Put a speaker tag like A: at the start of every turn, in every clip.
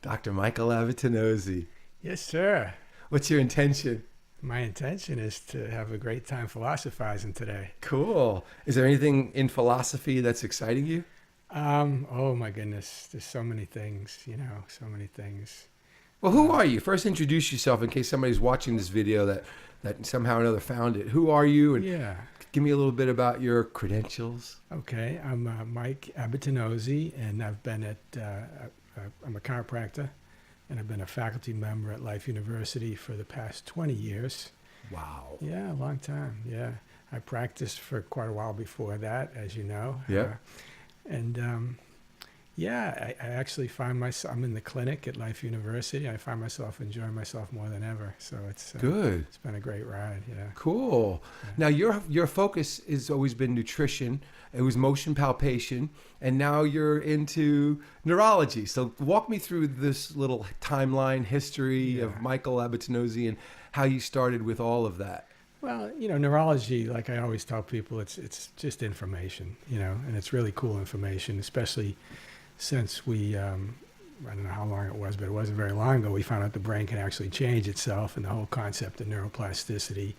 A: Dr. Michael Abbatinozzi.
B: Yes, sir.
A: What's your intention?
B: My intention is to have a great time philosophizing today.
A: Cool. Is there anything in philosophy that's exciting you?
B: Oh my goodness, there's so many things, so many things.
A: Well, who are you? First, introduce yourself in case somebody's watching this video that somehow or another found it. Who are you? And
B: Yeah.
A: give me a little bit about your credentials.
B: Okay, I'm Mike Abbatinozzi, and I've been I'm a chiropractor, and I've been a faculty member at Life University for the past 20 years.
A: Wow.
B: Yeah, a long time. Yeah, I practiced for quite a while before that, as you know.
A: Yeah.
B: I actually find myself, I'm in the clinic at Life University. I find myself enjoying myself more than ever. So it's
A: Good.
B: It's been a great ride. Yeah.
A: Cool.
B: Yeah.
A: Now your focus has always been nutrition. It was motion palpation, and now you're into neurology. So walk me through this little timeline history of Michael Abbatinozzi and how you started with all of that.
B: Well, neurology, like I always tell people, it's just information, and it's really cool information, especially since we, I don't know how long it was, but it wasn't very long ago, we found out the brain can actually change itself and the whole concept of neuroplasticity.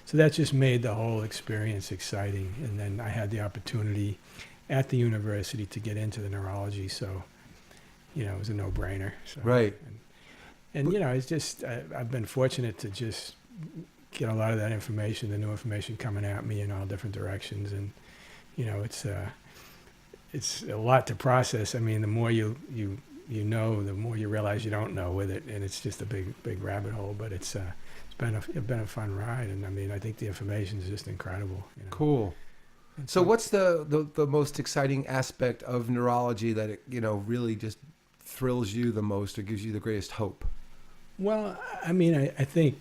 B: So that just made the whole experience exciting. And then I had the opportunity at the university to get into the neurology. So, it was a no-brainer. So,
A: Right.
B: And it's just, I've been fortunate to just get a lot of that information, the new information coming at me in all different directions. And, it's a lot to process. I mean, the more you know, the more you realize you don't know with it, and it's just a big rabbit hole. But it's been a fun ride, and I mean, I think the information is just incredible.
A: Cool. And so, what's the most exciting aspect of neurology that it really just thrills you the most or gives you the greatest hope?
B: Well, I mean, I think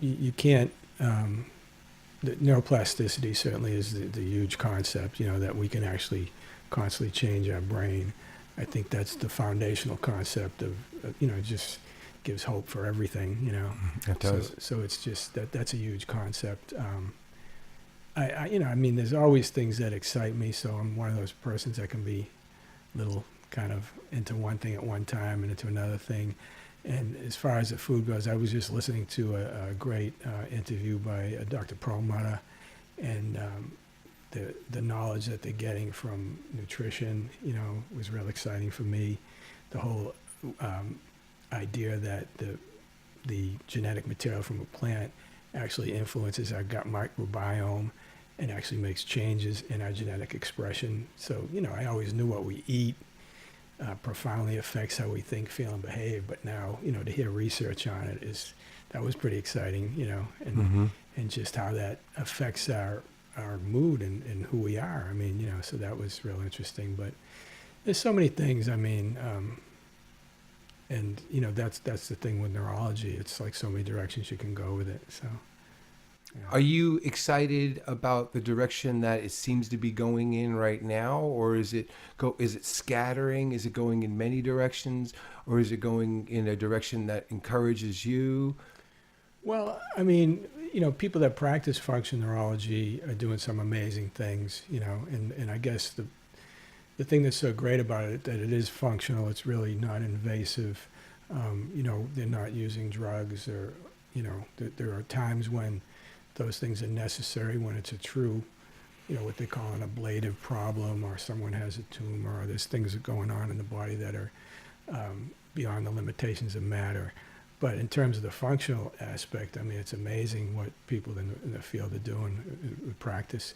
B: you can't. The neuroplasticity certainly is the huge concept. That we can actually constantly change our brain. I think that's the foundational concept of, it just gives hope for everything,
A: It does.
B: So it's just that's a huge concept. I mean, there's always things that excite me. So I'm one of those persons that can be little kind of into one thing at one time and into another thing. And as far as the food goes, I was just listening to a great interview by Dr. Perlmutter, and the knowledge that they're getting from nutrition, was real exciting for me. The whole idea that the genetic material from a plant actually influences our gut microbiome and actually makes changes in our genetic expression. So, I always knew what we eat profoundly affects how we think, feel, and behave. But now, to hear research on it that was pretty exciting, and just how that affects our mood and who we are. I mean, so that was real interesting. But there's so many things. I mean, and that's the thing with neurology. It's like so many directions you can go with it. So. Yeah.
A: Are you excited about the direction that it seems to be going in right now, or is it scattering? Is it going in many directions, or is it going in a direction that encourages you?
B: Well, I mean, people that practice functional neurology are doing some amazing things, and I guess the thing that's so great about it, that it is functional, it's really not invasive. They're not using drugs, or, there are times when those things are necessary, when it's a true, what they call an ablative problem, or someone has a tumor, or there's things that are going on in the body that are beyond the limitations of matter. But in terms of the functional aspect, I mean, it's amazing what people in the field are doing with practice.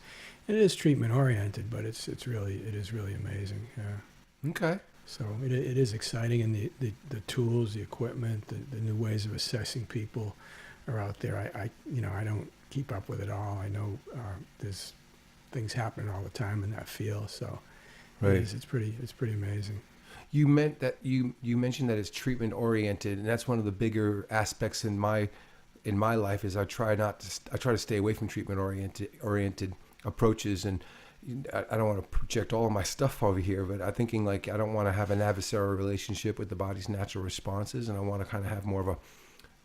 B: And it is treatment oriented, but it is really amazing. Yeah.
A: Okay.
B: So it is exciting, and the tools, the equipment, the new ways of assessing people are out there. I don't keep up with it all. I know there's things happening all the time in that field. So
A: right.
B: It's pretty amazing.
A: You mentioned that it's treatment oriented, and that's one of the bigger aspects in my life. Is I try to stay away from treatment oriented approaches, and I don't want to project all of my stuff over here, but I'm thinking like I don't want to have an adversarial relationship with the body's natural responses, and I want to kind of have more of a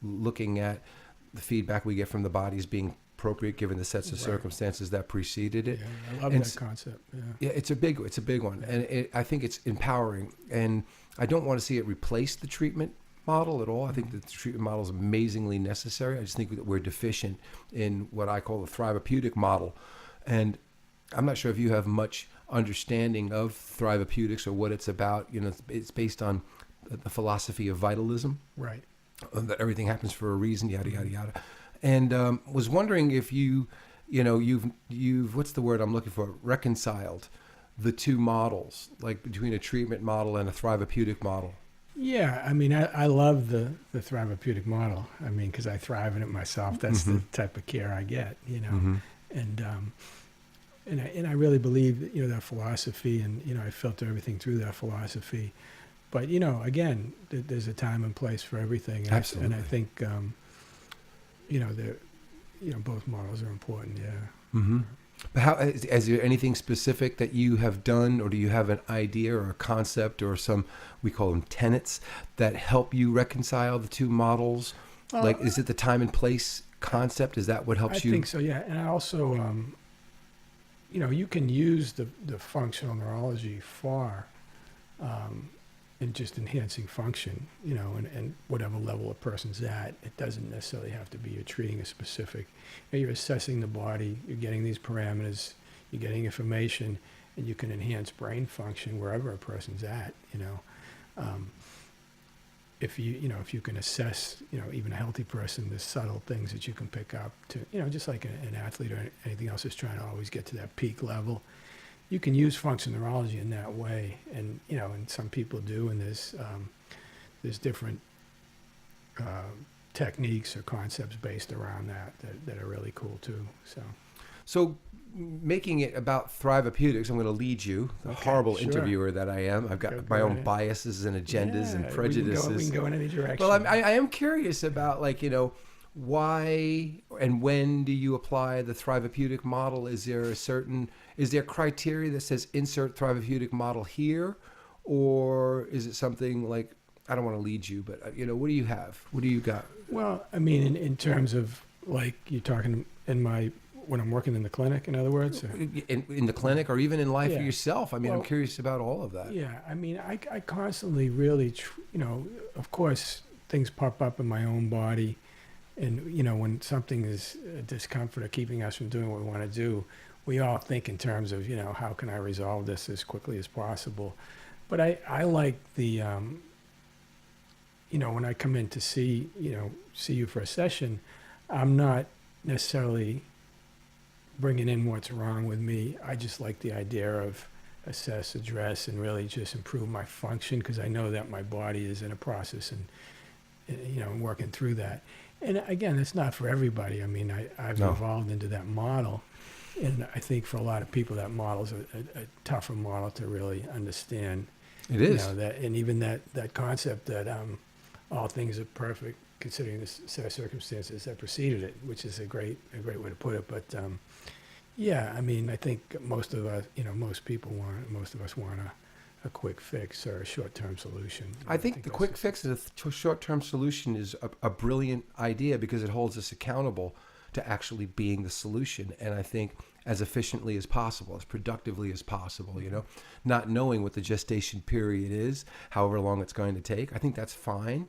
A: looking at the feedback we get from the bodies being appropriate given the sets of
B: Right.
A: circumstances that preceded it.
B: Yeah, I love
A: And
B: that concept. Yeah.
A: Yeah, it's a big one, and I think it's empowering. And I don't want to see it replace the treatment model at all. I think that the treatment model is amazingly necessary. I just think that we're deficient in what I call the therapeutic model, and I'm not sure if you have much understanding of therapeutics or what it's about. You know, it's based on the philosophy of vitalism,
B: Right.
A: that everything happens for a reason, yada yada yada. And was wondering if you've what's the word I'm looking for? Reconciled the two models, like between a treatment model and a therapeutic model.
B: Yeah, I mean, I love the therapeutic model. I mean, because I thrive in it myself. That's the type of care I get, you know.
A: Mm-hmm.
B: And I really believe that, you know, that philosophy, and, you know, I filter everything through that philosophy. But, you know, again, there's a time and place for everything. And
A: Absolutely.
B: And I think, you know, both models are important. Yeah.
A: Mm-hmm. But how is there anything specific that you have done, or do you have an idea or a concept or some, we call them tenets, that help you reconcile the two models? Like, is it the time and place concept? Is that what helps you?
B: I think so, yeah. And I also, you know, you can use the functional neurology far in just enhancing function, you know, and whatever level a person's at. It doesn't necessarily have to be you're treating a specific, you know, you're assessing the body, you're getting these parameters, you're getting information, and you can enhance brain function wherever a person's at, you know. If you can assess, you know, even a healthy person, the subtle things that you can pick up to, you know, just like an athlete or anything else is trying to always get to that peak level. You can use functional neurology in that way, and, you know, and some people do, and there's different techniques or concepts based around that are really cool too.
A: So making it about therapeutics, I'm going to lead you, the
B: Okay,
A: horrible
B: sure.
A: interviewer that I am. I've got
B: Go
A: my
B: right
A: own
B: ahead.
A: biases and agendas and
B: Yeah,
A: prejudices.
B: We can go in any direction.
A: Well, I am curious about, like, you know, why and when do you apply the therapeutic model? Is there criteria that says insert therapeutic model here, or is it something like, I don't want to lead you, but, you know, what do you have? What do you got?
B: Well, I mean, in terms of, like, you're talking when I'm working in the clinic, in other words? Or?
A: In the clinic, or even in life
B: Yeah.
A: for yourself? I mean, I'm
B: Well,
A: curious about all of that.
B: Yeah, I mean, I constantly really, you know, of course, things pop up in my own body. And, you know, when something is a discomfort or keeping us from doing what we want to do, we all think in terms of, you know, how can I resolve this as quickly as possible? But I like the, you know, when I come in to see you for a session, I'm not necessarily bringing in what's wrong with me. I just like the idea of assess, address, and really just improve my function, because I know that my body is in a process and, you know, working through that. And again, it's not for everybody. I mean, I've
A: No.
B: evolved into that model. And I think for a lot of people, that model's a tougher model to really understand.
A: It is.
B: You know, that, and even that concept that all things are perfect considering the set of circumstances that preceded it, which is a great way to put it. But yeah, I mean, I think most of us want a quick fix or a short-term solution.
A: I think the
B: that's
A: quick
B: just-
A: fix as a short-term solution is a brilliant idea, because it holds us accountable to actually being the solution. And I think as efficiently as possible, as productively as possible, you know, not knowing what the gestation period is, however long it's going to take. I think that's fine.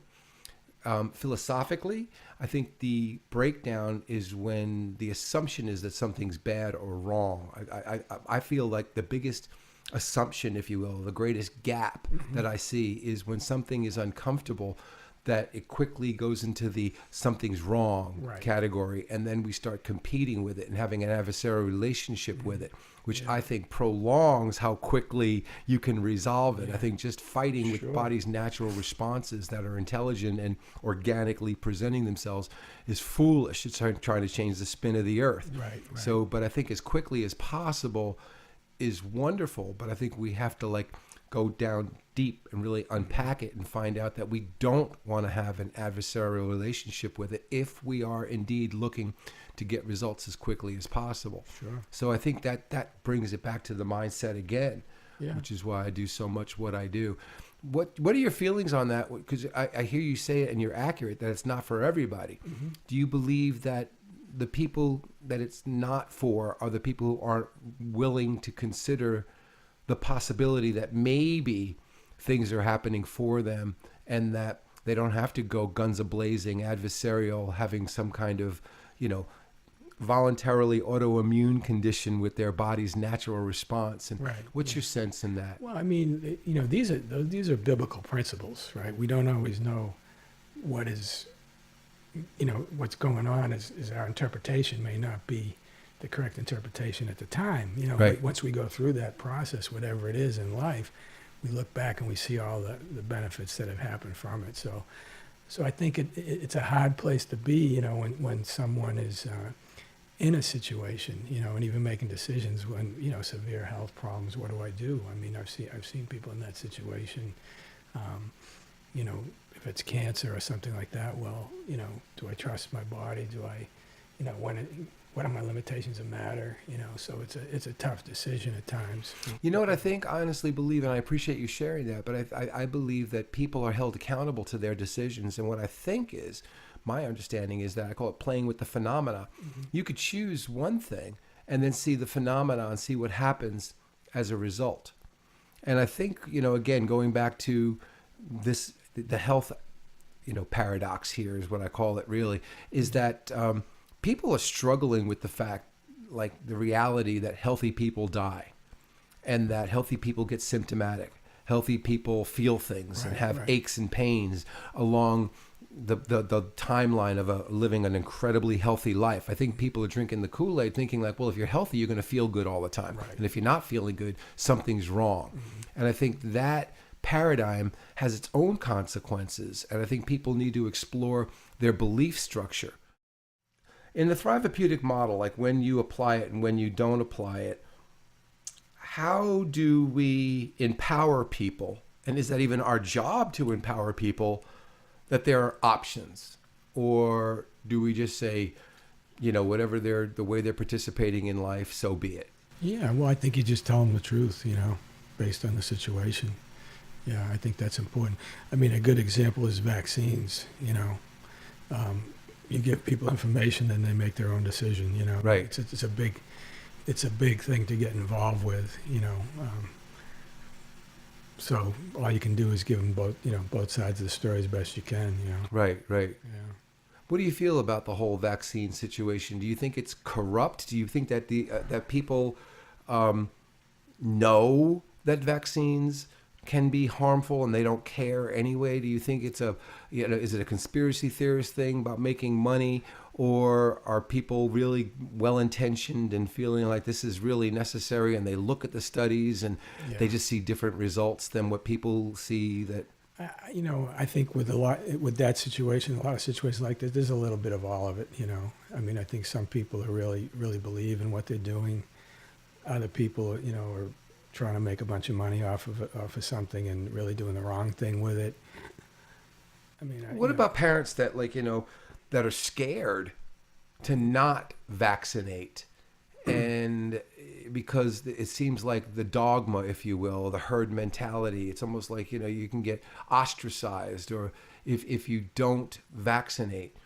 A: Philosophically, I think the breakdown is when the assumption is that something's bad or wrong. I feel like the biggest assumption, if you will, the greatest gap that I see is when something is uncomfortable, that it quickly goes into the something's wrong
B: Right.
A: category, and then we start competing with it and having an adversarial relationship with it, which
B: Yeah.
A: I think prolongs how quickly you can resolve it. I think just fighting with
B: Sure.
A: body's natural responses that are intelligent and organically presenting themselves is foolish. It's trying to change the spin of the earth.
B: Right.
A: So, but I think as quickly as possible is wonderful, but I think we have to, like, go down deep and really unpack it and find out that we don't want to have an adversarial relationship with it if we are indeed looking to get results as quickly as possible.
B: Sure.
A: So I think that brings it back to the mindset again,
B: Yeah.
A: which is why I do so much what I do. What are your feelings on that? Because I hear you say it, and you're accurate, that it's not for everybody.
B: Mm-hmm.
A: Do you believe that the people that it's not for are the people who aren't willing to consider the possibility that maybe things are happening for them, and that they don't have to go guns a-blazing, adversarial, having some kind of, voluntarily autoimmune condition with their body's natural response. And
B: Right.
A: what's your sense in that?
B: Well, I mean, these are biblical principles, right? We don't always know what is, what's going on. Is our interpretation may not be the correct interpretation at the time,
A: Right.
B: But once we go through that process, whatever it is in life, we look back and we see all the benefits that have happened from it. So I think it's a hard place to be, when someone is in a situation, and even making decisions when, severe health problems. What do I do? I mean, I've seen people in that situation. If it's cancer or something like that, well, do I trust my body? Do I, what are my limitations of matter? So it's a tough decision at times.
A: You know what I think? I honestly believe, and I appreciate you sharing that, but I believe that people are held accountable to their decisions. And what I think is, my understanding is that I call it playing with the phenomena.
B: Mm-hmm.
A: You could choose one thing and then see the phenomena and see what happens as a result. And I think, again, going back to this, the health, paradox here is what I call it really, is that people are struggling with the fact, like the reality that healthy people die and that healthy people get symptomatic. Healthy people feel things and have aches and pains along the timeline of living an incredibly healthy life. I think people are drinking the Kool-Aid thinking like, well, if you're healthy, you're going to feel good all the time.
B: Right.
A: And if you're not feeling good, something's wrong.
B: Mm-hmm.
A: And I think that paradigm has its own consequences. And I think people need to explore their belief structure. In the Thrivapeutic model, like when you apply it and when you don't apply it, how do we empower people? And is that even our job to empower people that there are options? Or do we just say, whatever the way they're participating in life, so be it?
B: Yeah, well, I think you just tell them the truth, based on the situation. Yeah, I think that's important. I mean, a good example is vaccines, you give people information and they make their own decision,
A: Right.
B: It's a big thing to get involved with, so all you can do is give them both sides of the story as best you can,
A: Right.
B: Yeah.
A: What do you feel about the whole vaccine situation? Do you think it's corrupt? Do you think that that people know that vaccines can be harmful and they don't care anyway? Do you think it's is it a conspiracy theorist thing about making money, or are people really well-intentioned and feeling like this is really necessary, and they look at the studies and they just see different results than what people see? That
B: I think with a lot of situations like this, there's a little bit of all of it. I mean, I think some people are really believe in what they're doing. Other people, are trying to make a bunch of money off of something and really doing the wrong thing with it. I mean,
A: what about parents that that are scared to not vaccinate, and because it seems like the dogma, if you will, the herd mentality, it's almost like you can get ostracized, or if you don't vaccinate,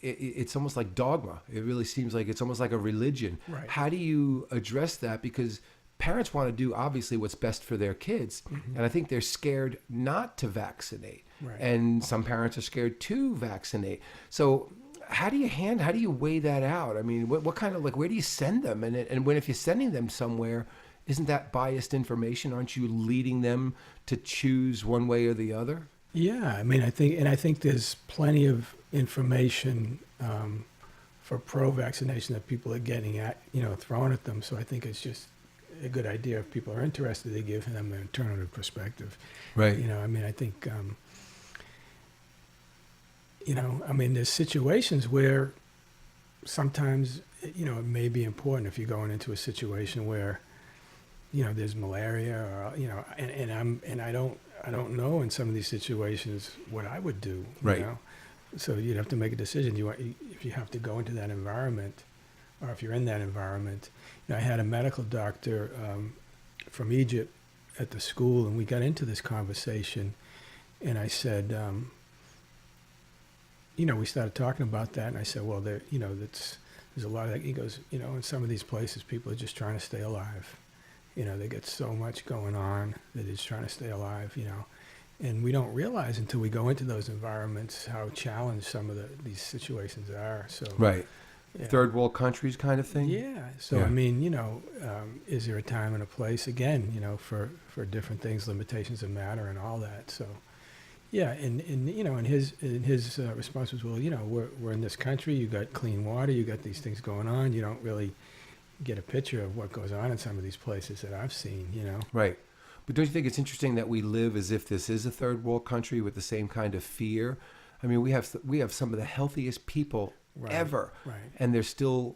A: it's almost like dogma. It really seems like it's almost like a religion.
B: Right.
A: How do you address that? Because parents want to do obviously what's best for their kids, and I think they're scared not to vaccinate.
B: Right.
A: And some parents are scared to vaccinate. So how do you weigh that out? I mean, what kind of, where do you send them? And if you're sending them somewhere, isn't that biased information? Aren't you leading them to choose one way or the other?
B: Yeah, I mean, I think there's plenty of information for pro-vaccination that people are getting at, thrown at them. So I think it's just a good idea if people are interested, they give them an alternative perspective.
A: Right.
B: I mean, I think, there's situations where sometimes, it may be important if you're going into a situation where, there's malaria, or, and I don't know in some of these situations what I would do.
A: Right.
B: So you'd have to make a decision. If you have to go into that environment, or if you're in that environment. I had a medical doctor from Egypt at the school, and we got into this conversation, and I said, we started talking about that, and I said, well, that's there's a lot of, he goes, in some of these places, people are just trying to stay alive. They get so much going on that they're just trying to stay alive, and we don't realize until we go into those environments how challenged some of these situations are. So
A: Right.
B: yeah.
A: Third world countries kind of thing.
B: Yeah. So
A: Yeah.
B: I mean, is there a time and a place again? For different things, limitations of matter and all that. So yeah, and his response was, well, we're in this country. You got clean water. You got these things going on. You don't really get a picture of what goes on in some of these places that I've seen.
A: Right. But don't you think it's interesting that we live as if this is a third world country with the same kind of fear? I mean, we have some of the healthiest people ever,
B: Right.
A: and they're still,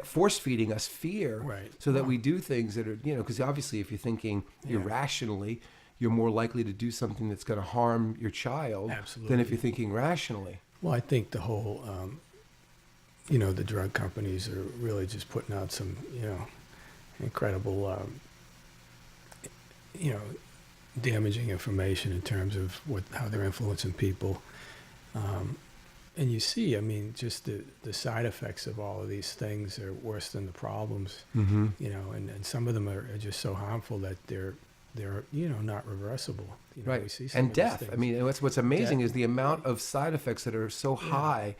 A: force feeding us fear,
B: Right.
A: so that we do things that are, because obviously, if you're thinking irrationally, you're more likely to do something that's going to harm your child
B: Absolutely.
A: than if you're thinking rationally.
B: Well, I think the whole, the drug companies are really just putting out some, incredible, damaging information in terms of how they're influencing people. And you see, I mean, just the side effects of all of these things are worse than the problems,
A: Mm-hmm.
B: and some of them are just so harmful that they're not reversible.
A: Right.
B: We see some
A: And
B: of these
A: death.
B: things.
A: I mean, what's amazing
B: Death.
A: is the amount of side effects that are so high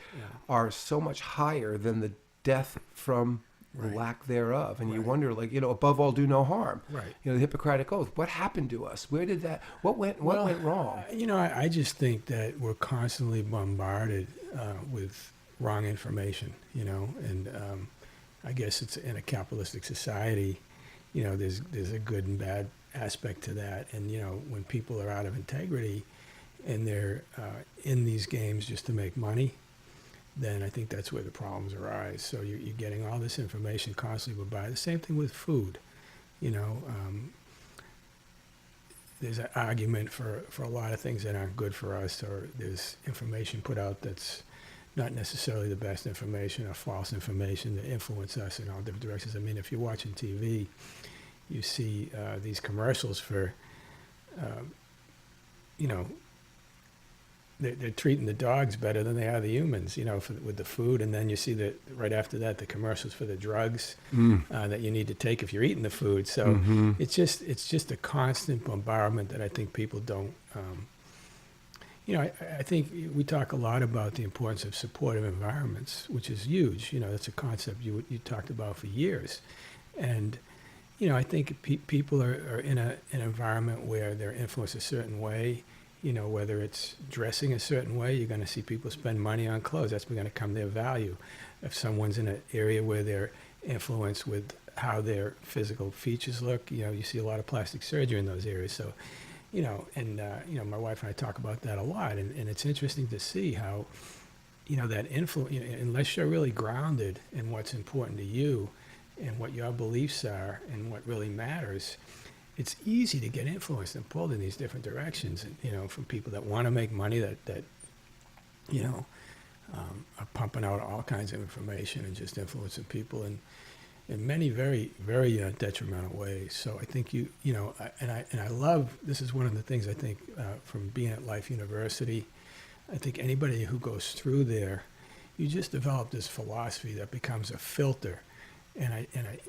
A: are so much higher than the death from
B: Right.
A: lack thereof. And you
B: Right.
A: wonder, above all, do no harm.
B: Right.
A: The Hippocratic Oath. What happened to us? Where did that? What went wrong?
B: I just think that we're constantly bombarded with wrong information, and I guess it's in a capitalistic society, there's a good and bad aspect to that. And, when people are out of integrity and they're in these games just to make money, then I think that's where the problems arise. So you're getting all this information constantly by the same thing with food. There's an argument for a lot of things that aren't good for us, or there's information put out that's not necessarily the best information, or false information that influence us in all different directions. I mean, if you're watching TV, you see these commercials for, they're treating the dogs better than they are the humans, with the food. And then you see that right after that, the commercials for the drugs that you need to take if you're eating the food. So
A: Mm-hmm.
B: it's just a constant bombardment that I think people don't. I think we talk a lot about the importance of supportive environments, which is huge. That's a concept you talked about for years. And, I think people are in an environment where they're influenced a certain way. Whether it's dressing a certain way, you're going to see people spend money on clothes. That's going to come their value. If someone's in an area where they're influenced with how their physical features look, you see a lot of plastic surgery in those areas. So, my wife and I talk about that a lot. And it's interesting to see how, that influence, unless you're really grounded in what's important to you and what your beliefs are and what really matters, it's easy to get influenced and pulled in these different directions, from people that want to make money, that are pumping out all kinds of information and just influencing people in many very, very detrimental ways. So I think I love, this is one of the things I think from being at Life University, I think anybody who goes through there, you just develop this philosophy that becomes a filter. And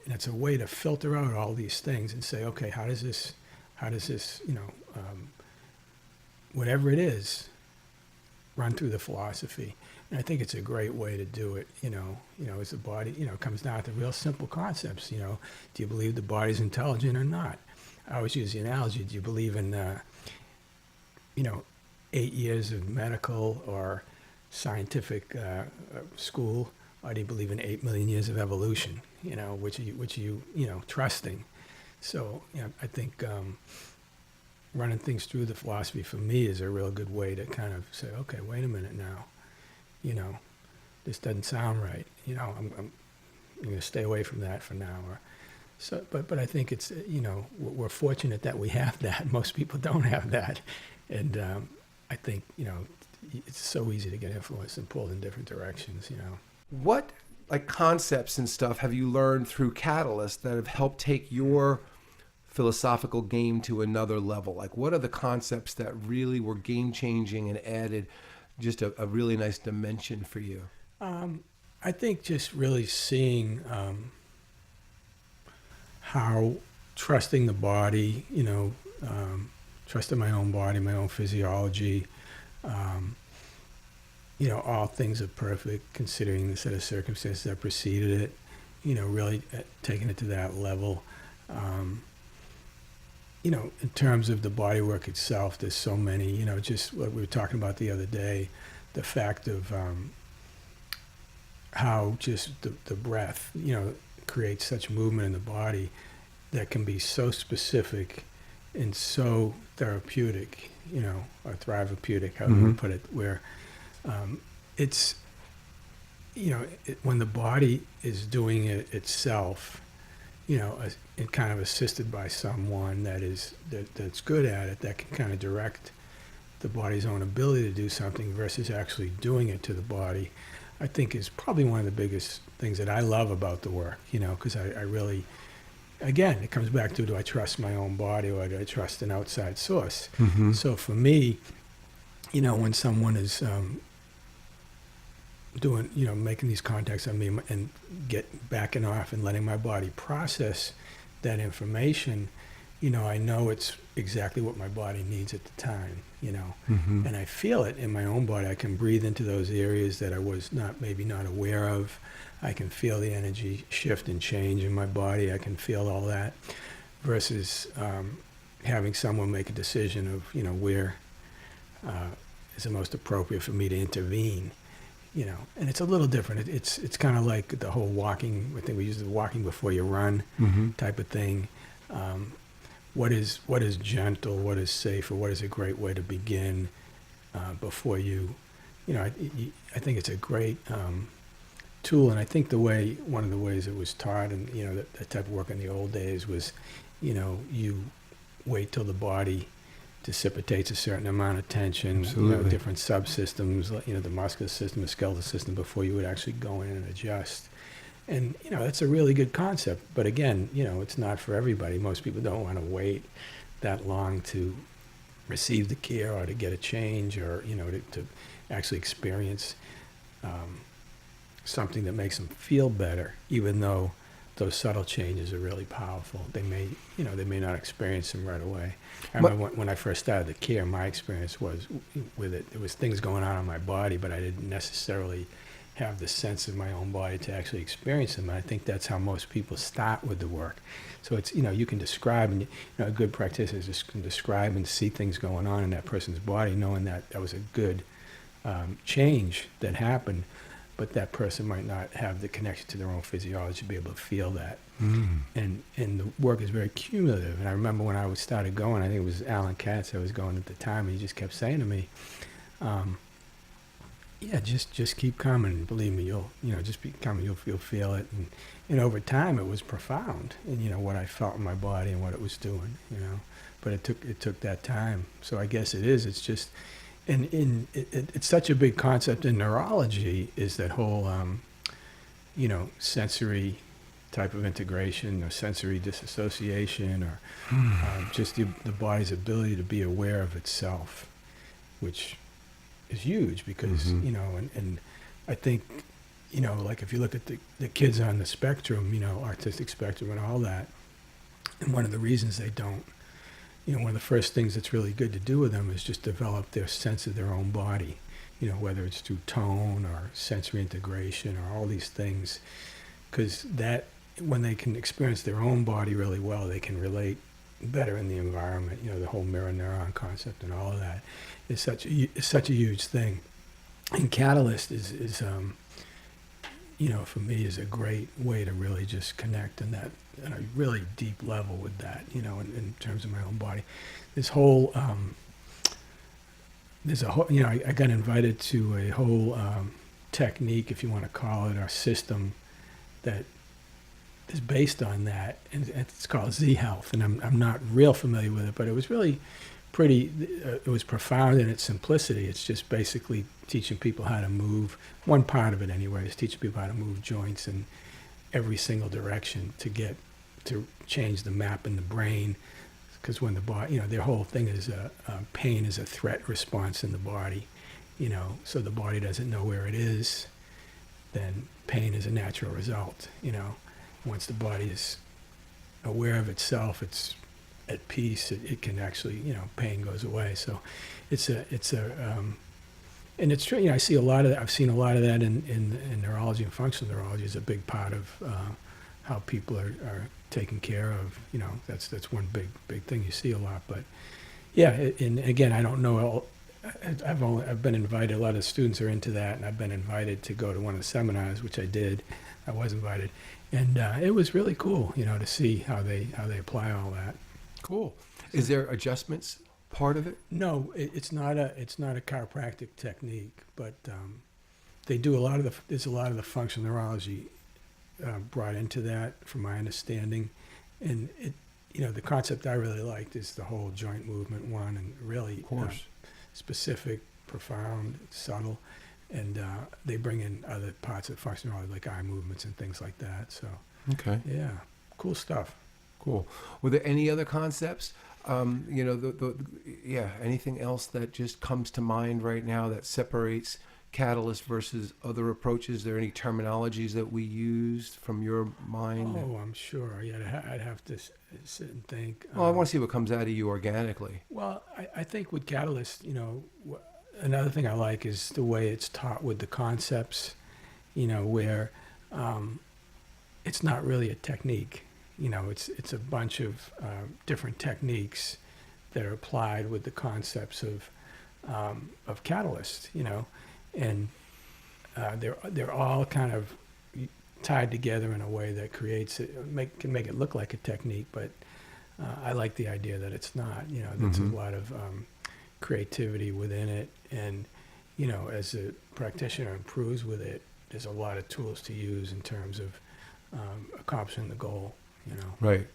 B: it's a way to filter out all these things and say, okay, how does this, whatever it is, run through the philosophy. And I think it's a great way to do it, as the body, it comes down to real simple concepts, do you believe the body's intelligent or not? I always use the analogy, do you believe in, 8 years of medical or scientific school, or do you believe in 8 million years of evolution? Which are you trusting? So I think running things through the philosophy for me is a real good way to kind of say, okay, wait a minute now, this doesn't sound right. I'm going to stay away from that for now. But I think it's we're fortunate that we have that. Most people don't have that, and I think it's so easy to get influenced and pulled in different directions.
A: What concepts and stuff have you learned through Catalyst that have helped take your philosophical game to another level? What are the concepts that really were game changing and added just a really nice dimension for you?
B: I think just really seeing how trusting the body, trusting my own body, my own physiology, um, all things are perfect considering the set of circumstances that preceded it, really taking it to that level. Um, in terms of the body work itself, there's so many, just what we were talking about the other day, the fact of how just the breath, creates such movement in the body that can be so specific and so therapeutic, or therapeutic, however you put it, where it's, when the body is doing it itself, and kind of assisted by someone that's good at it, that can kind of direct the body's own ability to do something versus actually doing it to the body, I think is probably one of the biggest things that I love about the work, because I really, again, it comes back to, do I trust my own body or do I trust an outside source?
A: Mm-hmm.
B: So for me, when someone is doing, making these contacts on me and backing off and letting my body process that information, I know it's exactly what my body needs at the time,
A: Mm-hmm.
B: and I feel it in my own body. I can breathe into those areas that I was maybe not aware of. I can feel the energy shift and change in my body. I can feel all that versus having someone make a decision of, where is the most appropriate for me to intervene. And it's a little different. It's kind of like the whole walking. I think we use the walking before you run
A: Mm-hmm.
B: type of thing. What is gentle? What is safe? Or what is a great way to begin before you? I think it's a great tool. And I think one of the ways it was taught, and that type of work in the old days was, you wait till the body dissipates a certain amount of tension,
A: Absolutely.
B: different subsystems, the muscular system, the skeletal system, before you would actually go in and adjust. And, that's a really good concept. But again, it's not for everybody. Most people don't want to wait that long to receive the care or to get a change or, to actually experience something that makes them feel better, even though those subtle changes are really powerful. They may not experience them right away. I remember when I first started the care, my experience was with it. There was things going on in my body, but I didn't necessarily have the sense of my own body to actually experience them. And I think that's how most people start with the work. So it's, you can describe, and a good practitioner just can describe and see things going on in that person's body, knowing that that was a good change that happened. But that person might not have the connection to their own physiology to be able to feel that.
A: Mm.
B: And the work is very cumulative. And I remember when I started going, I think it was Alan Katz I was going at the time, and he just kept saying to me, just keep coming. Believe me, you'll just be coming. You'll feel it. And over time, it was profound. And what I felt in my body and what it was doing. But it took that time. So I guess it is. It's just. And it's such a big concept in neurology, is that whole, sensory type of integration or sensory disassociation, or just the body's ability to be aware of itself, which is huge because, and I think, like if you look at the kids on the spectrum, artistic spectrum and all that, and one of the reasons they don't, one of the first things that's really good to do with them is just develop their sense of their own body, whether it's through tone or sensory integration or all these things, because that, when they can experience their own body really well, they can relate better in the environment. The whole mirror neuron concept and all of that is such a huge thing. And Catalyst is for me is a great way to really just connect on that, on a really deep level with that, in terms of my own body. This whole, I got invited to a whole technique, if you want to call it, or system that is based on that, and it's called Z Health, and I'm not real familiar with it, but it was really pretty, it was profound in its simplicity. It's just basically teaching people how to move, one part of it anyway, is teaching people how to move joints in every single direction to change the map in the brain, because when the body, their whole thing is pain is a threat response in the body, so the body doesn't know where it is, then pain is a natural result. Once the body is aware of itself, it's at peace. It can actually, pain goes away. So it's and it's true. I've seen a lot of that in neurology, and functional neurology is a big part of how people are taken care of. That's one big thing you see a lot. But yeah, and again, I don't know. I've been invited. A lot of students are into that, and I've been invited to go to one of the seminars, which I did. I was invited, and it was really cool, to see how they apply all that.
A: Cool. Is there adjustments part of it?
B: No, it's not a chiropractic technique, but they do there's a lot of the functional neurology brought into that, from my understanding, and the concept I really liked is the whole joint movement one, and really
A: Of course.
B: specific, profound, subtle, and they bring in other parts of functional neurology like eye movements and things like that. So
A: Okay.
B: yeah, cool stuff.
A: Cool. Were there any other concepts? Anything else that just comes to mind right now that separates Catalyst versus other approaches? Is there any terminologies that we used from your mind?
B: Oh, I'm sure. Yeah, I'd have to sit and think.
A: Well, I want to see what comes out of you organically.
B: Well, I think with Catalyst, another thing I like is the way it's taught with the concepts, where it's not really a technique. It's a bunch of different techniques that are applied with the concepts of Catalyst, and they're all kind of tied together in a way that can make it look like a technique, but I like the idea that it's not. There's a lot of creativity within it, and as the practitioner improves with it, there's a lot of tools to use in terms of accomplishing the goal.
A: Right.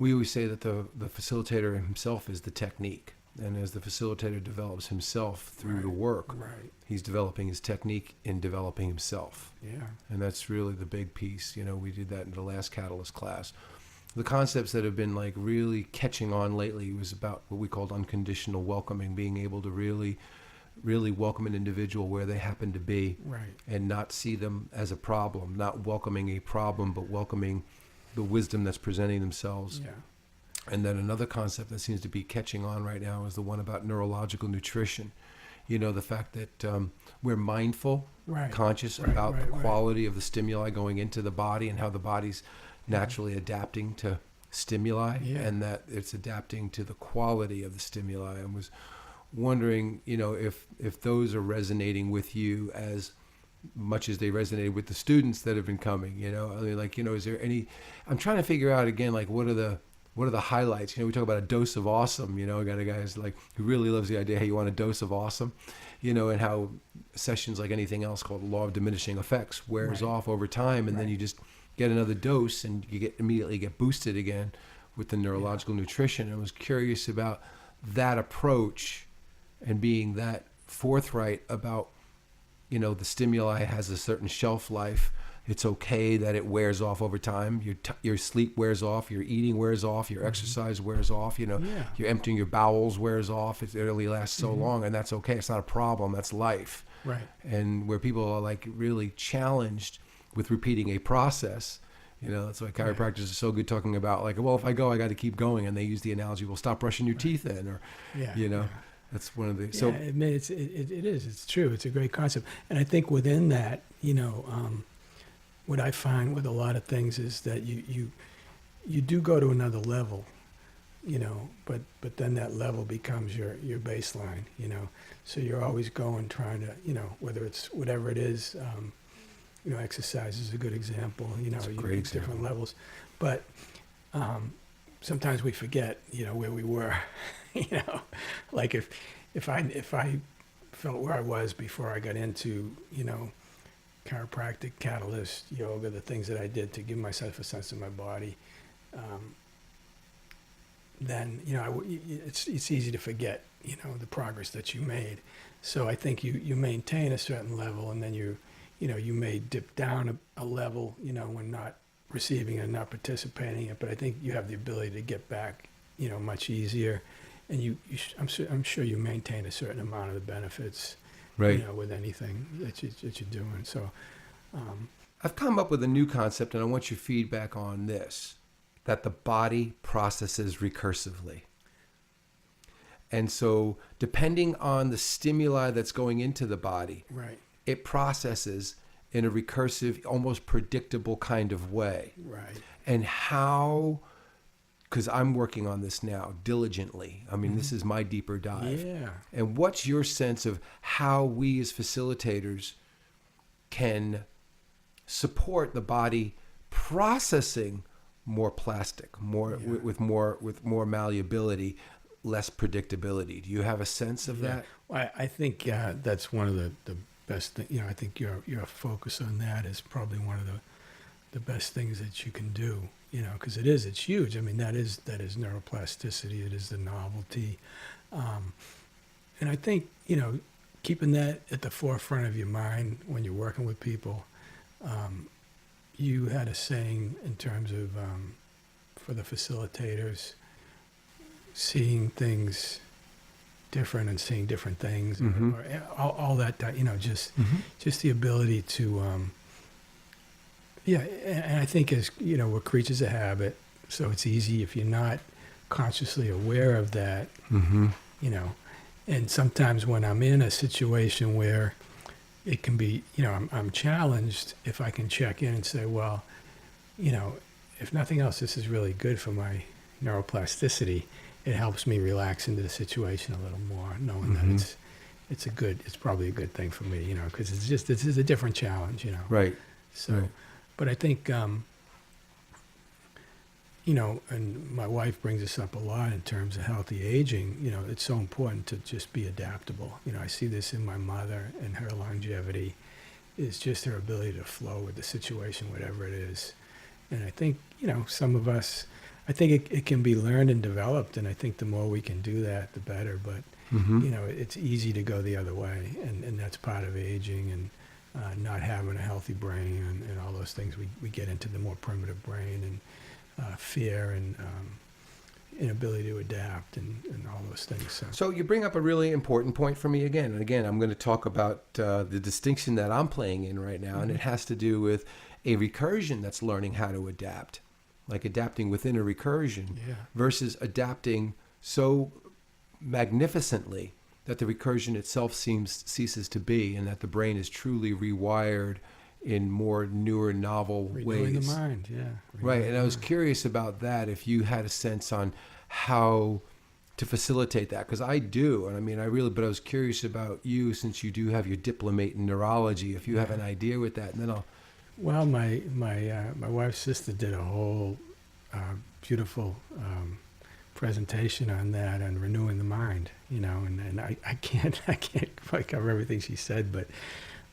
A: We always say that the facilitator himself is the technique. And as the facilitator develops himself through the work, he's developing his technique in developing himself.
B: Yeah.
A: And that's really the big piece. We did that in the last Catalyst class. The concepts that have been like really catching on lately was about what we called unconditional welcoming, being able to really welcome an individual where they happen to be, and not see them as a problem, not welcoming a problem, but welcoming the wisdom that's presenting themselves.
B: Yeah.
A: And then another concept that seems to be catching on right now is the one about neurological nutrition. The fact that we're mindful, conscious about the quality of the stimuli going into the body and how the body's naturally adapting to stimuli, and that it's adapting to the quality of the stimuli. I was wondering, if those are resonating with you as much as they resonated with the students that have been coming. Is there any? I'm trying to figure out again, like what are the highlights? We talk about a dose of awesome. I got a guy who's like who really loves the idea. Hey, you want a dose of awesome? And how sessions like anything else called the law of diminishing effects wears off over time, and then you just get another dose and you immediately get boosted again with the neurological nutrition. I was curious about that approach and being that forthright about, the stimuli has a certain shelf life. It's okay that it wears off over time. Your sleep wears off, your eating wears off, your exercise wears off, you're emptying your bowels wears off. It only lasts so long, and that's okay. It's not a problem. That's life.
B: Right.
A: And where people are like really challenged with repeating a process, that's why chiropractors are so good talking about like, well, if I go, I got to keep going. And they use the analogy, well, stop brushing your teeth in, or, that's one of the, so.
B: Yeah, it is, it's true. It's a great concept. And I think within that, what I find with a lot of things is that you do go to another level, but then that level becomes your baseline, so you're always trying to, whether it's whatever it is, exercise is a good example,
A: It's a great example.
B: Different levels, but sometimes we forget, where we were, like if I felt where I was before I got into, chiropractic, Catalyst, yoga, the things that I did to give myself a sense of my body, then, it's easy to forget, the progress that you made. So I think you maintain a certain level, and then you may dip down a level, when not receiving and not participating in it, but I think you have the ability to get back, much easier. And I'm sure you maintain a certain amount of the benefits, with anything that you're doing. So
A: I've come up with a new concept, and I want your feedback on this, that the body processes recursively. And so depending on the stimuli that's going into the body,
B: Right.
A: it processes in a recursive, almost predictable kind of way.
B: Right.
A: And how, because I'm working on this now diligently. I mean, this is my deeper dive.
B: Yeah.
A: And what's your sense of how we as facilitators can support the body processing more plastic, more
B: Yeah.
A: with more malleability, less predictability? Do you have a sense of that?
B: Well, I think that's one of the best things. I think your focus on that is probably one of the best things that you can do. Because it's huge. I mean, that is neuroplasticity. It is the novelty, and I think keeping that at the forefront of your mind when you're working with people. You had a saying in terms of for the facilitators, seeing things different and seeing different things, or all that. Just the ability to, And I think as we're creatures of habit, so it's easy if you're not consciously aware of that. And sometimes when I'm in a situation where it can be, I'm challenged, if I can check in and say, well, if nothing else, this is really good for my neuroplasticity. It helps me relax into the situation a little more, knowing that it's probably a good thing for me, because this is a different challenge,
A: Right.
B: So,
A: Right.
B: But I think, and my wife brings this up a lot in terms of healthy aging. It's so important to just be adaptable. I see this in my mother and her longevity is just her ability to flow with the situation, whatever it is. And I think, some of us, I think it can be learned and developed. And I think the more we can do that, the better. But, it's easy to go the other way. And that's part of aging and not having a healthy brain and all those things. We get into the more primitive brain and fear and inability to adapt and all those things.
A: So you bring up a really important point for me again. And again, I'm going to talk about the distinction that I'm playing in right now. And it has to do with a recursion that's learning how to adapt, like adapting within a recursion versus adapting so magnificently that the recursion itself ceases to be, and that the brain is truly rewired in more newer, novel
B: Renewing
A: ways.
B: the mind, yeah.
A: Right, and I was curious about that, if you had a sense on how to facilitate that, because I do, and I mean, but I was curious about you, since you do have your diplomate in neurology, if you have an idea with that, and then I'll...
B: Well, my wife's sister did a whole beautiful presentation on that, on renewing the mind, and I can't quite cover everything she said,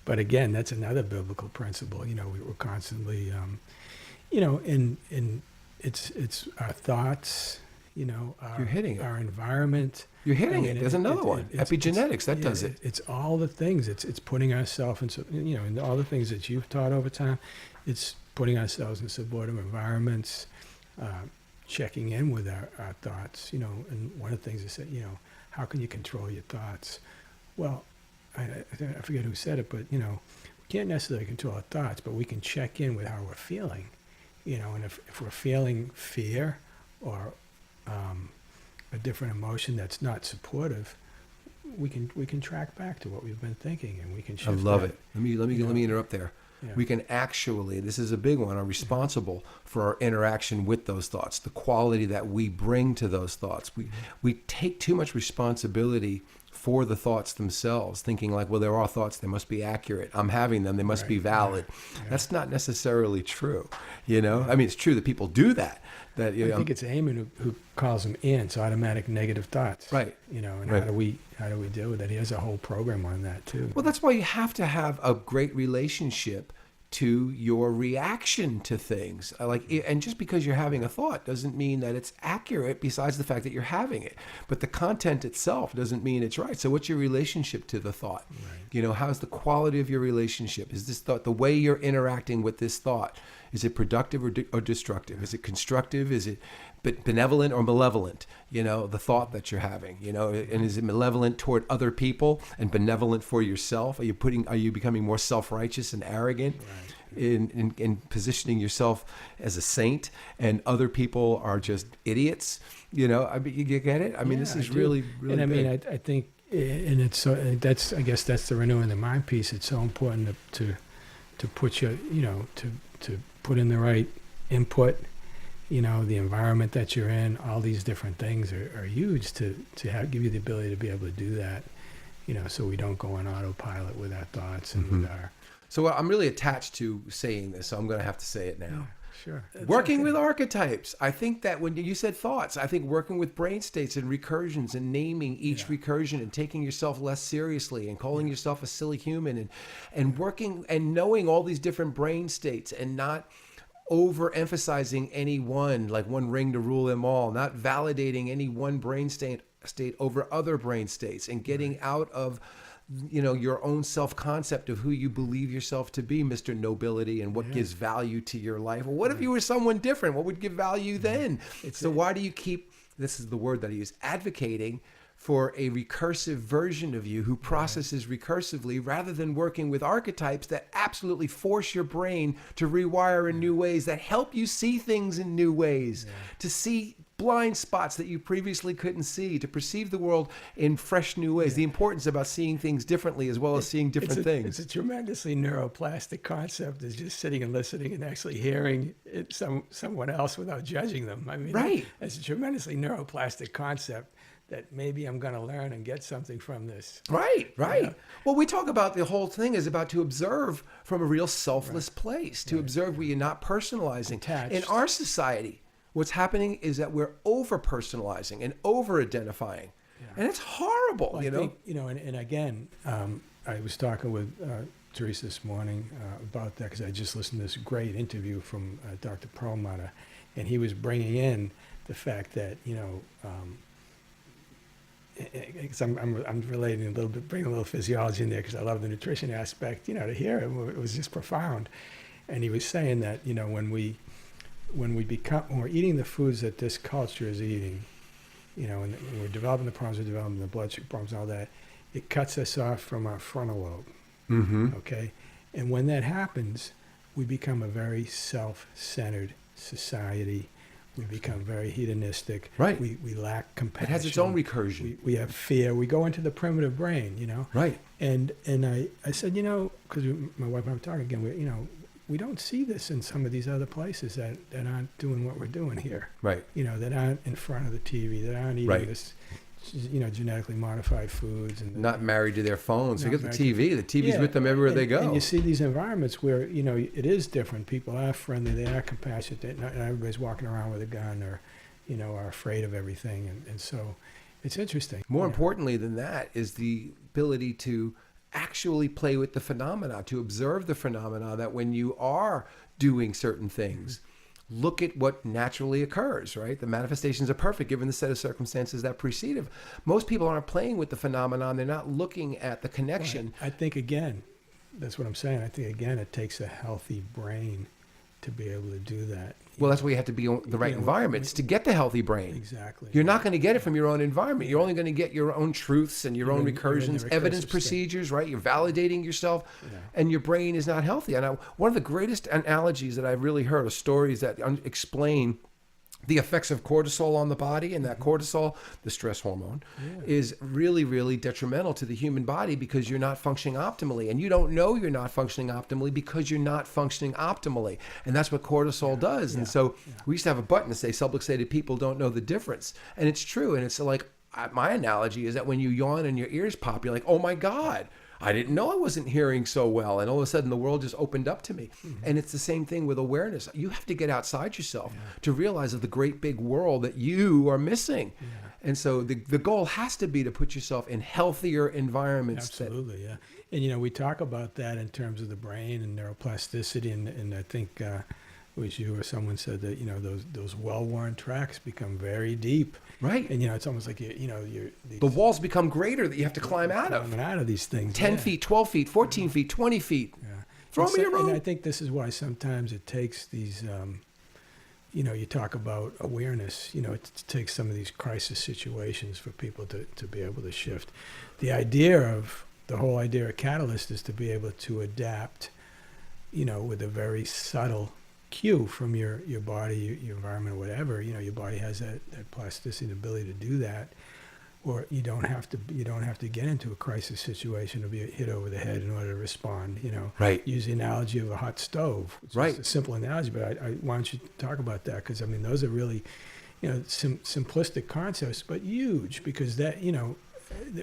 B: but again, that's another biblical principle. We were constantly, in it's our thoughts,
A: You're hitting it.
B: our environment.
A: You're hitting it. There's another one. Epigenetics, that does it.
B: It's all the things. It's putting ourselves into, and all the things that you've taught over time. It's putting ourselves in supportive environments, checking in with our thoughts, and one of the things is that, how can you control your thoughts? Well, I forget who said it, but, we can't necessarily control our thoughts, but we can check in with how we're feeling, and if we're feeling fear or a different emotion that's not supportive, we can track back to what we've been thinking, and we can shift.
A: I love
B: that.
A: it. Let me interrupt there.
B: Yeah.
A: We can actually, this is a big one, are responsible for our interaction with those thoughts, the quality that we bring to those thoughts. We take too much responsibility for the thoughts themselves, thinking like, well, there are thoughts, they must be accurate. I'm having them, they must be valid.
B: Yeah.
A: That's not necessarily true. I mean, it's true that people do that.
B: I think it's Eamon who calls them ants, automatic negative thoughts.
A: Right.
B: And
A: Right.
B: how do we deal with that? He has a whole program on that too.
A: Well, that's why you have to have a great relationship to your reaction to things. And just because you're having a thought doesn't mean that it's accurate, besides the fact that you're having it. But the content itself doesn't mean it's right. So what's your relationship to the thought? Right. How's the quality of your relationship? Is this thought, the way you're interacting with this thought, is it productive or destructive? Is it constructive? Is it benevolent or malevolent, the thought that you're having, and is it malevolent toward other people and benevolent for yourself? Are you becoming more self-righteous and arrogant?
B: Right.
A: In positioning yourself as a saint, and other people are just idiots. You get it. I mean, this is really, really.
B: And
A: big.
B: I think, and it's so that's I guess that's the renewing the mind piece. It's so important to put your to put in the right input. The environment that you're in, all these different things are huge to give you the ability to be able to do that. So we don't go on autopilot with our thoughts and with our.
A: So I'm really attached to saying this, so I'm going to have to say it now.
B: Yeah, sure.
A: Working with archetypes. I think that when you said thoughts, I think working with brain states and recursions and naming each recursion and taking yourself less seriously and calling yourself a silly human and working and knowing all these different brain states and not overemphasizing any one, like one ring to rule them all, not validating any one brain state over other brain states, and getting out of your own self-concept of who you believe yourself to be, Mr. Nobility, and what gives value to your life. Well, what if you were someone different? What would give value then? Why do you keep, this is the word that I use, advocating for a recursive version of you who processes recursively, rather than working with archetypes that absolutely force your brain to rewire in new ways, that help you see things in new ways, to see blind spots that you previously couldn't see, to perceive the world in fresh new ways. The importance about seeing things differently as well as seeing different things.
B: It's a tremendously neuroplastic concept, is just sitting and listening and actually hearing someone else without judging them. I mean, it's a tremendously neuroplastic concept that maybe I'm going to learn and get something from this.
A: Right. Well, we talk about the whole thing is about to observe from a real selfless place, to observe where you're not personalizing.
B: Attached.
A: In our society, what's happening is that we're over-personalizing and over-identifying. And it's horrible,
B: Well, I think, and again, I was talking with Teresa this morning about that, because I just listened to this great interview from Dr. Perlmutter, and he was bringing in the fact that, I'm relating a little bit, bringing a little physiology in there because I love the nutrition aspect, to hear it was just profound. And he was saying that, when we're eating the foods that this culture is eating, and we're developing the problems, we're developing the blood sugar problems and all that, it cuts us off from our frontal lobe.
A: Mm-hmm.
B: Okay? And when that happens, we become a very self-centered society. We become very hedonistic.
A: Right.
B: We lack compassion.
A: It has its own recursion.
B: We have fear. We go into the primitive brain,
A: Right.
B: And I said, because my wife and I were talking again, we don't see this in some of these other places that aren't doing what we're doing here.
A: Right.
B: That aren't in front of the TV, that aren't eating this, genetically modified foods. And
A: not married to their phones. They
B: Not
A: get the TV. The TV's
B: Yeah,
A: with them everywhere they go.
B: And you see these environments where, it is different. People are friendly, they are compassionate, not everybody's walking around with a gun or, are afraid of everything. And so it's interesting.
A: More importantly than that is the ability to actually play with the phenomena, to observe the phenomena, that when you are doing certain things, look at what naturally occurs, right? The manifestations are perfect given the set of circumstances that precede it. Most people aren't playing with the phenomenon. They're not looking at the connection.
B: Right. I think, again, that's what I'm saying. I think, again, it takes a healthy brain to be able to do that.
A: Well, that's why you have to be in the right environments to get the healthy brain.
B: Exactly.
A: You're not going to get it from your own environment. You're only going to get your own truths and your own
B: You're in
A: recursions,
B: the recursive
A: evidence
B: state.
A: procedures, right? You're validating yourself, and your brain is not healthy. And one of the greatest analogies that I've really heard are stories that explain the effects of cortisol on the body, and that cortisol, the stress hormone, is really, really detrimental to the human body because you're not functioning optimally. And you don't know you're not functioning optimally because you're not functioning optimally. And that's what cortisol does. And so we used to have a button to say subluxated people don't know the difference. And it's true. And it's like, my analogy is that when you yawn and your ears pop, you're like, oh my God, I didn't know I wasn't hearing so well. And all of a sudden the world just opened up to me. Mm-hmm. And it's the same thing with awareness. You have to get outside yourself to realize of the great big world that you are missing. Yeah. And so the goal has to be to put yourself in healthier environments.
B: Absolutely, yeah. And, we talk about that in terms of the brain and neuroplasticity. And I think it was you or someone said that, those well-worn tracks become very deep.
A: Right.
B: And, it's almost like,
A: the walls become greater that you have to climb out of.
B: Climbing out of these things.
A: 10 feet, 12 feet, 14 feet, 20 feet.
B: Yeah.
A: Throw me your own.
B: And I think this is why sometimes it takes these, you talk about awareness, it takes some of these crisis situations for people to be able to shift. The whole idea of Catalyst is to be able to adapt, with a very subtle cue from your body, your environment, whatever. Your body has that plasticity and ability to do that. Or you don't have to get into a crisis situation or be hit over the head in order to respond.
A: Right.
B: Use the analogy of a hot stove. It's
A: right.
B: a simple analogy, but why don't you talk about that? Because those are really, simplistic concepts, but huge. Because that,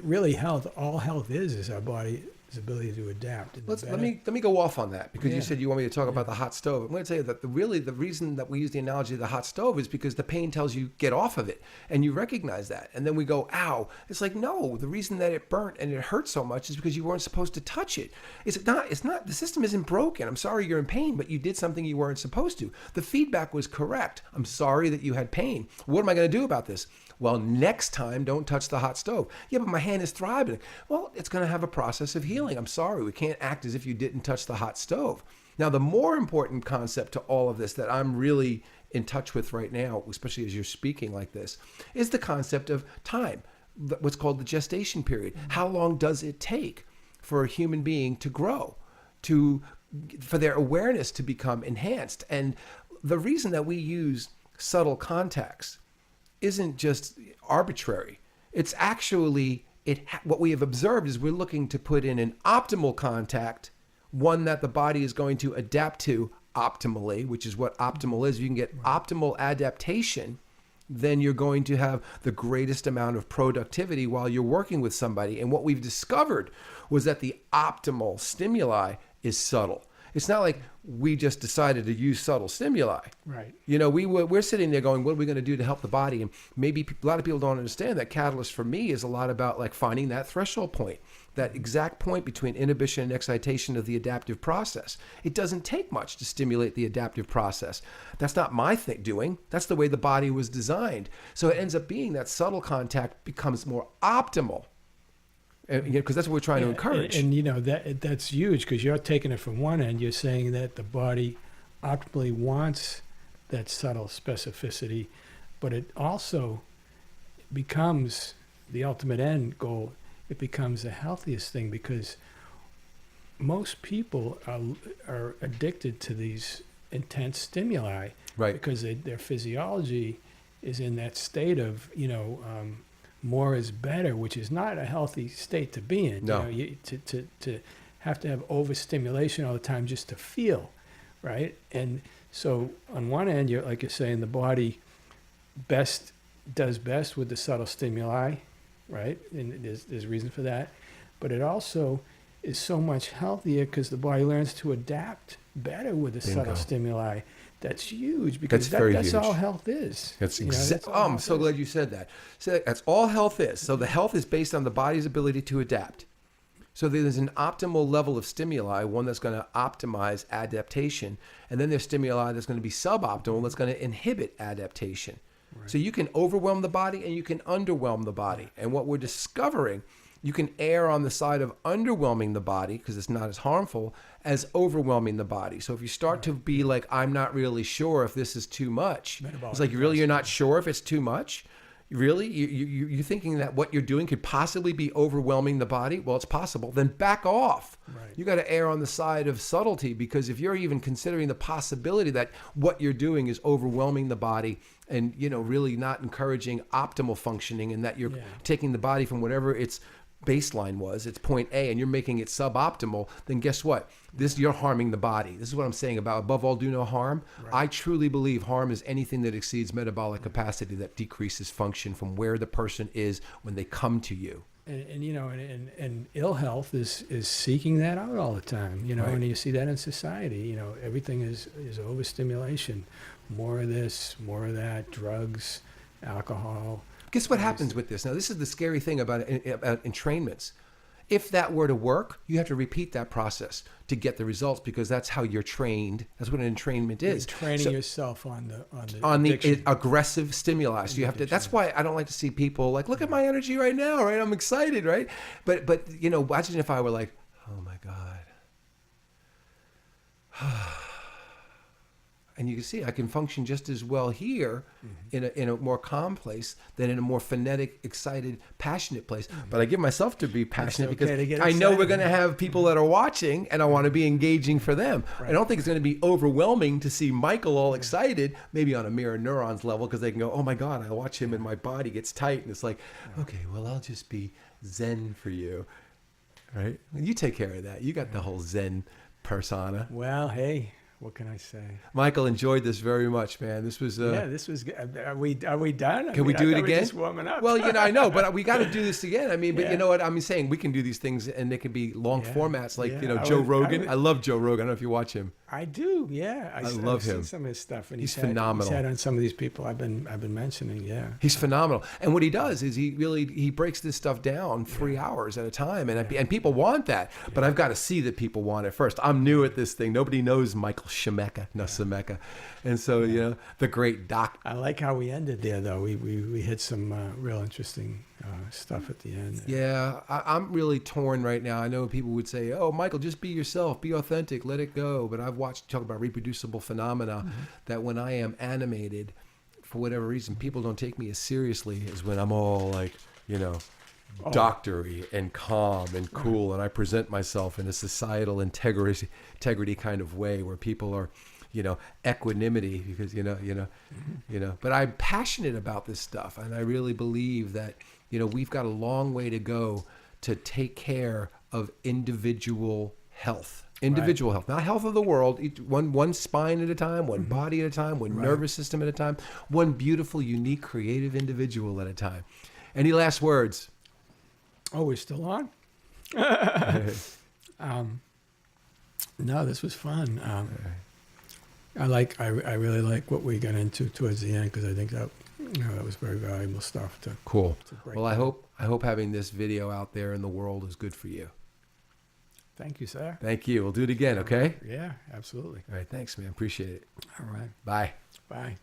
B: really all health is our body's ability to adapt.
A: Let me go off on that, because you said you want me to talk about the hot stove. I'm going to tell you that the reason that we use the analogy of the hot stove is because the pain tells you get off of it, and you recognize that, and then we go, ow. It's like, no, the reason that it burnt and it hurt so much is because you weren't supposed to touch it. It's not. The system isn't broken. I'm sorry you're in pain, but you did something you weren't supposed to. The feedback was correct. I'm sorry that you had pain. What am I going to do about this? Well, next time, don't touch the hot stove. Yeah, but my hand is thriving. Well, it's going to have a process of healing. I'm sorry. We can't act as if you didn't touch the hot stove. Now, the more important concept to all of this that I'm really in touch with right now, especially as you're speaking like this, is the concept of time, what's called the gestation period. How long does it take for a human being to grow, for their awareness to become enhanced? And the reason that we use subtle contacts isn't just arbitrary. It's actually, what we have observed is we're looking to put in an optimal contact, one that the body is going to adapt to optimally, which is what optimal is. If you can get optimal adaptation, then you're going to have the greatest amount of productivity while you're working with somebody. And what we've discovered was that the optimal stimuli is subtle. It's not like we just decided to use subtle stimuli.
B: Right.
A: We're sitting there going, what are we going to do to help the body? And maybe a lot of people don't understand that Catalyst for me is a lot about like finding that threshold point, that exact point between inhibition and excitation of the adaptive process. It doesn't take much to stimulate the adaptive process. That's not my doing. That's the way the body was designed. So it ends up being that subtle contact becomes more optimal. Because that's what we're trying to encourage.
B: And that's huge, because you're taking it from one end. You're saying that the body optimally wants that subtle specificity, but it also becomes the ultimate end goal. It becomes the healthiest thing, because most people are addicted to these intense stimuli,
A: right?
B: Because their physiology is in that state of more is better, which is not a healthy state to be in.
A: No.
B: To have to have overstimulation all the time just to feel, right? And so on one end, you're saying, the body does best with the subtle stimuli, right? And there's reason for that. But it also is so much healthier because the body learns to adapt better with the subtle stimuli. That's huge, because that's all health is.
A: I'm so glad you said that. So that's all health is. So the health is based on the body's ability to adapt. So there's an optimal level of stimuli, one that's going to optimize adaptation, and then there's stimuli that's going to be suboptimal, that's going to inhibit adaptation. Right. So you can overwhelm the body and you can underwhelm the body. And what we're discovering, you can err on the side of underwhelming the body because it's not as harmful as overwhelming the body. So if you start to be like, I'm not really sure if this is too much. It's like, you're not sure if it's too much? Really? You're thinking that what you're doing could possibly be overwhelming the body? Well, it's possible. Then back off. Right. You got to err on the side of subtlety, because if you're even considering the possibility that what you're doing is overwhelming the body and, really not encouraging optimal functioning, and that you're taking the body from whatever its baseline was, it's point A, and you're making it suboptimal, then guess what? You're harming the body. This is what I'm saying about above all do no harm. Right. I truly believe harm is anything that exceeds metabolic capacity, that decreases function from where the person is when they come to you.
B: And ill health is seeking that out all the time, right. And you see that in society, everything is overstimulation, more of this, more of that, drugs, alcohol.
A: Guess what happens with this? Now, this is the scary thing about entrainments. If that were to work, you have to repeat that process to get the results, because that's how you're trained. That's what an entrainment is.
B: You're training yourself on the
A: aggressive stimuli. So you have to. That's why I don't like to see people like, look at my energy right now, right? I'm excited, right? But imagine if I were like, oh my God, And you can see I can function just as well here in a more calm place than in a more frenetic, excited, passionate place. But I give myself to be passionate
B: okay
A: because
B: to get
A: I know we're
B: excited.
A: going to have people that are watching, and I want to be engaging for them.
B: Right.
A: I don't think it's going to be overwhelming to see Michael all excited, maybe on a mirror neurons level, because they can go, oh my God, I watch him and my body gets tight. And it's like, okay, well, I'll just be Zen for you. Right? You take care of that. You got the whole Zen persona.
B: Well, hey, what can I say?
A: Michael, enjoyed this very much, man. This was
B: Yeah, this was good. Are we done?
A: Can we do it
B: I thought we were
A: again?
B: just warming up.
A: Well, I know, but we got to do this again. I mean, but
B: Yeah.
A: you know what? I'm saying we can do these things, and they can be long
B: Yeah.
A: formats, like
B: Yeah, I
A: Joe
B: would-
A: Rogan. I love Joe Rogan. I don't know if you watch him.
B: I do, yeah.
A: I love
B: I've seen
A: him.
B: some of his stuff, and
A: He's
B: he's
A: phenomenal.
B: had on some of these people I've been mentioning. Yeah,
A: He's phenomenal. And what he does is he breaks this stuff down 3 hours at a time, and people want that. But I've got to see that people want it first. I'm new at this thing. Nobody knows Michael Shemeka, and so the great doc.
B: I like how we ended there, though. We hit some real interesting stuff at the end.
A: Yeah, I'm really torn right now. I know people would say, "Oh, Michael, just be yourself, be authentic, let it go." But I've watched talk about reproducible phenomena that when I am animated, for whatever reason, people don't take me as seriously as when I'm all like, doctory and calm and cool, and I present myself in a societal integrity kind of way where people are, equanimity because But I'm passionate about this stuff, and I really believe that we've got a long way to go to take care of individual health. Health, not health of the world. One spine at a time, one body at a time, one nervous system at a time, one beautiful, unique, creative individual at a time. Any last words?
B: Oh, we're still on? No, this was fun. I really like what we got into towards the end because I think that that was very valuable stuff to.
A: Cool.
B: to break
A: Well, I
B: down.
A: hope having this video out there in the world is good for you.
B: Thank you, sir.
A: Thank you. We'll do it again, okay?
B: Yeah, absolutely.
A: All right. Thanks, man. Appreciate it.
B: All right.
A: Bye.
B: Bye.